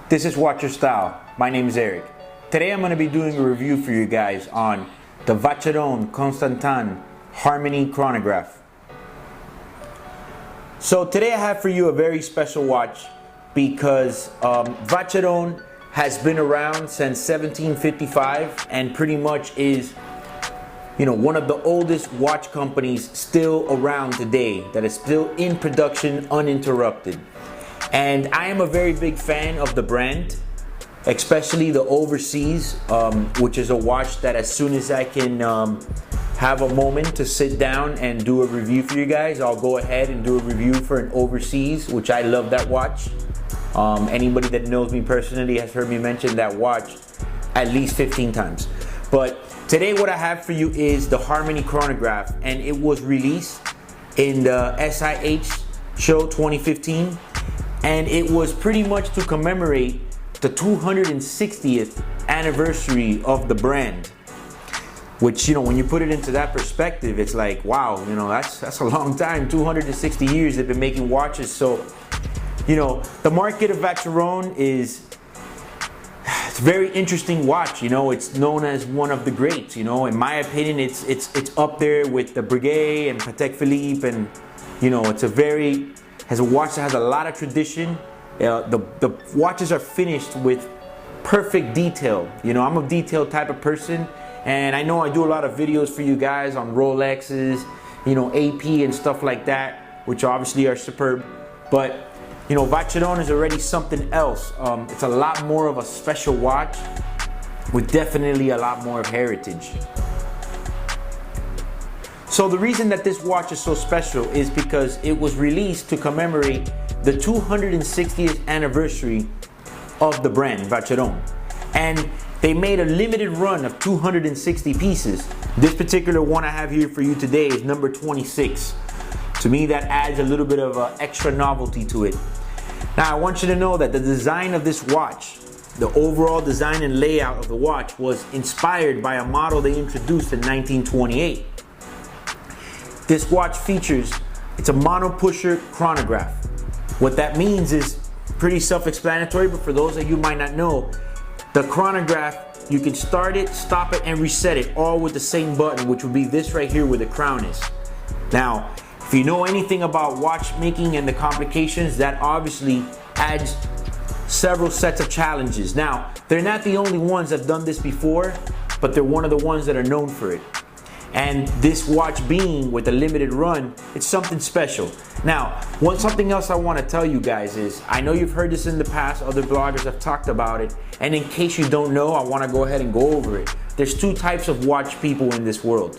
This is Watch Your Style. My name is Eric. Today I'm going to be doing a review for you guys on the Vacheron Constantin Harmony Chronograph. So today I have for you a very special watch because Vacheron has been around since 1755 and pretty much is, one of the oldest watch companies still around today that is still in production uninterrupted. And I am a very big fan of the brand, especially the Overseas, which is a watch that as soon as I can have a moment to sit down and do a review for you guys, I'll go ahead and do a review for an Overseas, which I love that watch. Anybody that knows me personally has heard me mention that watch at least 15 times. But today what I have for you is the Harmony Chronograph, and it was released in the SIH Show 2015. And it was pretty much to commemorate the 260th anniversary of the brand. Which, when you put it into that perspective, it's like, wow, that's a long time. 260 years they've been making watches. So, the market of Vacheron it's a very interesting watch. It's known as one of the greats. In my opinion, it's up there with the Breguet and Patek Philippe, and has a watch that has a lot of tradition. The watches are finished with perfect detail. I'm a detailed type of person, and I know I do a lot of videos for you guys on Rolexes, AP and stuff like that, which obviously are superb. But Vacheron is already something else. It's a lot more of a special watch with definitely a lot more of heritage. So the reason that this watch is so special is because it was released to commemorate the 260th anniversary of the brand Vacheron. And they made a limited run of 260 pieces. This particular one I have here for you today is number 26. To me, that adds a little bit of extra novelty to it. Now, I want you to know that the design of this watch, the overall design and layout of the watch, was inspired by a model they introduced in 1928. This watch features, it's a mono-pusher chronograph. What that means is pretty self-explanatory, but for those of you who might not know, the chronograph, you can start it, stop it, and reset it all with the same button, which would be this right here where the crown is. Now, if you know anything about watchmaking and the complications, that obviously adds several sets of challenges. Now, they're not the only ones that have done this before, but they're one of the ones that are known for it. And this watch being with a limited run, it's something special. Now, something else I want to tell you guys is, I know you've heard this in the past, other bloggers have talked about it, and in case you don't know, I want to go ahead and go over it. There's two types of watch people in this world.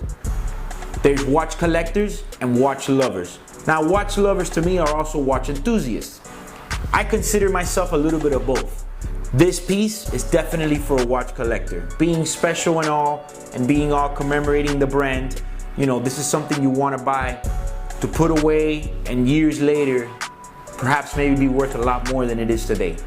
There's watch collectors and watch lovers. Now, watch lovers to me are also watch enthusiasts. I consider myself a little bit of both. This piece is definitely for a watch collector. Being special and all, and being all commemorating the brand, this is something you want to buy to put away, and years later, perhaps maybe be worth a lot more than it is today.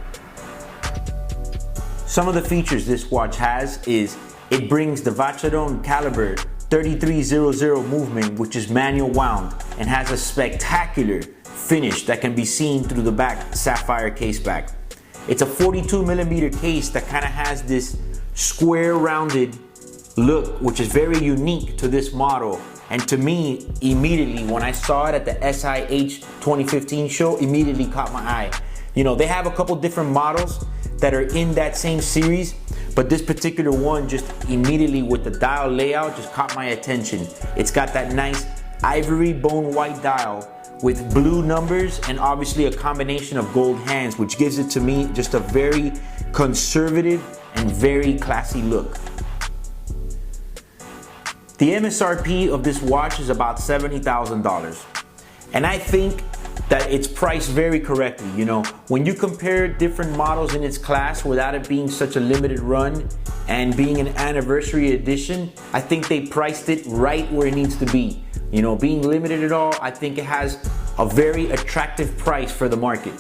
Some of the features this watch has is, it brings the Vacheron caliber 3300 movement, which is manual wound, and has a spectacular finish that can be seen through the back sapphire case back. It's a 42mm case that kind of has this square rounded look, which is very unique to this model. And to me, immediately when I saw it at the SIH 2015 show, immediately caught my eye. They have a couple different models that are in that same series, but this particular one just immediately with the dial layout just caught my attention. It's got that nice ivory bone white dial with blue numbers and obviously a combination of gold hands, which gives it to me just a very conservative and very classy look. The MSRP of this watch is about $70,000. And I think that it's priced very correctly. When you compare different models in its class without it being such a limited run and being an anniversary edition, I think they priced it right where it needs to be. Being limited at all, I think it has a very attractive price for the market.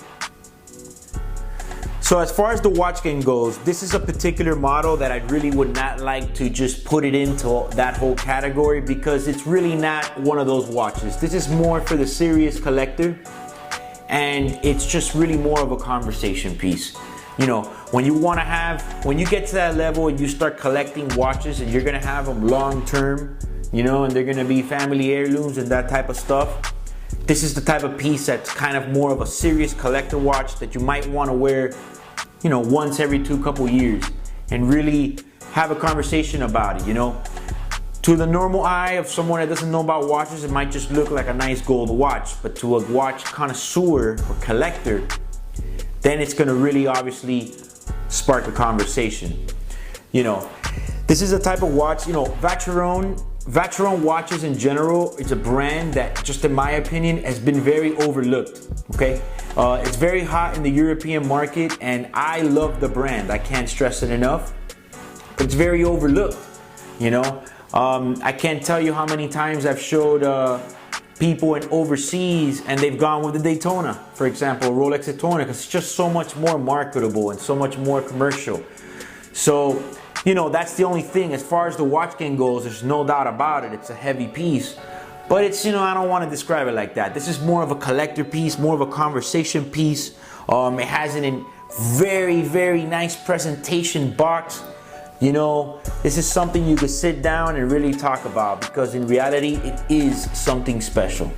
So as far as the watch game goes, this is a particular model that I really would not like to just put it into that whole category, because it's really not one of those watches. This is more for the serious collector, and it's just really more of a conversation piece. You know, when you get to that level and you start collecting watches and you're gonna have them long term, you know, and they're gonna be family heirlooms and that type of stuff, this is the type of piece that's kind of more of a serious collector watch that you might want to wear, you know, once every couple years and really have a conversation about it, you know. To the normal eye of someone that doesn't know about watches, it might just look like a nice gold watch, but to a watch connoisseur or collector, then it's gonna really obviously spark a conversation. You know, this is a type of watch, you know, Vacheron watches in general, it's a brand that, just in my opinion, has been very overlooked, okay? It's very hot in the European market, and I love the brand. I can't stress it enough. It's very overlooked, you know? I can't tell you how many times I've showed people in overseas and they've gone with the Daytona, for example, Rolex Daytona, because it's just so much more marketable and so much more commercial. So, you know, that's the only thing. As far as the watch game goes, there's no doubt about it. It's a heavy piece, but it's, you know, I don't want to describe it like that. This is more of a collector piece, more of a conversation piece. It has a very, very nice presentation box. You know, this is something you could sit down and really talk about, because in reality, it is something special.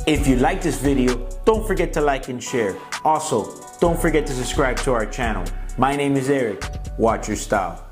If you like this video, don't forget to like and share. Also, don't forget to subscribe to our channel. My name is Eric. Watch your style.